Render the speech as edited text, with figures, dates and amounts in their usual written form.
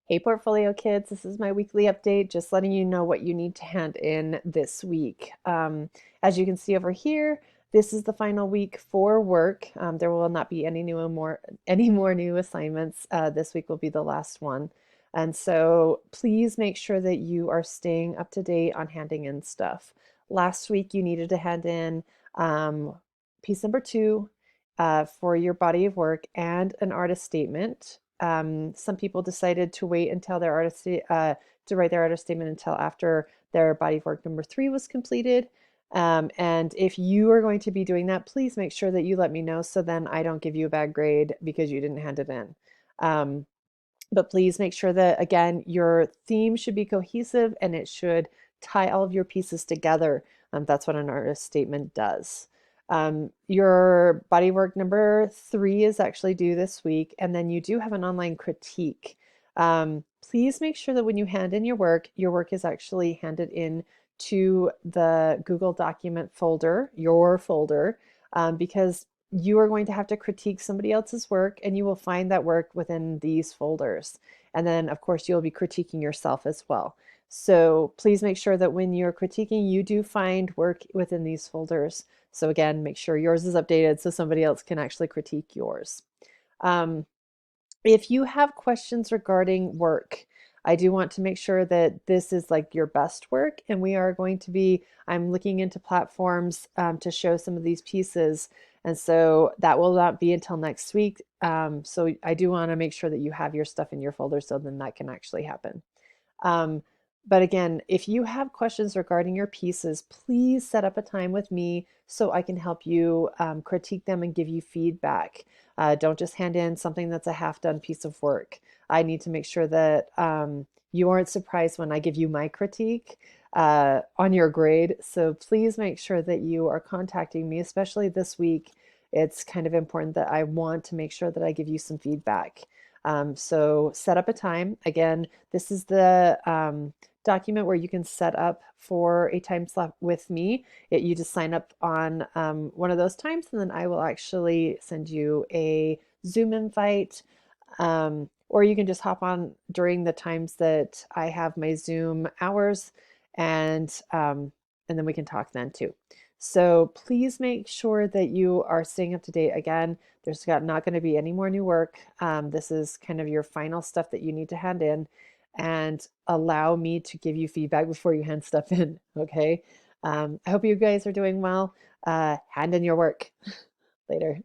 Hey, Portfolio Kids, this is my weekly update, just letting you know what you need to hand in this week. As you can see over here, this is the final week for work. There will not be any more new assignments. This week will be the last one. And so please make sure that you are staying up to date on handing in stuff. Last week you needed to hand in piece number 2 for your body of work and an artist statement. Some people decided to wait until their to write their artist statement until after their body of work number 3 was completed. And if you are going to be doing that, please make sure that you let me know so then I don't give you a bad grade because you didn't hand it in. Um, but please make sure that, again, your theme should be cohesive and it should tie all of your pieces together. That's what an artist statement does. Your bodywork number 3 is actually due this week, and then you do have an online critique. Please make sure that when you hand in your work is actually handed in to the Google document folder, your folder, because you are going to have to critique somebody else's work and you will find that work within these folders. And then, of course, you'll be critiquing yourself as well. So please make sure that when you're critiquing, you do find work within these folders. So again, make sure yours is updated so somebody else can actually critique yours. Um, if you have questions regarding work, I do want to make sure that this is like your best work, and we are going to be, I'm looking into platforms to show some of these pieces, and so that will not be until next week. So I do want to make sure that you have your stuff in your folder so then that can actually happen. Um, but again, if you have questions regarding your pieces, please set up a time with me so I can help you critique them and give you feedback. Don't just hand in something that's a half-done piece of work. I need to make sure that you aren't surprised when I give you my critique on your grade. So please make sure that you are contacting me, especially this week. It's kind of important that I want to make sure that I give you some feedback. So set up a time. Again, this is the document where you can set up for a time slot with me. You just sign up on one of those times, and then I will actually send you a Zoom invite. Or you can just hop on during the times that I have my Zoom hours, and then we can talk then too. So please make sure that you are staying up to date. Again, there's not going to be any more new work. This is kind of your final stuff that you need to hand in, and allow me to give you feedback before you hand stuff in. Okay. I hope you guys are doing well. Hand in your work. Later.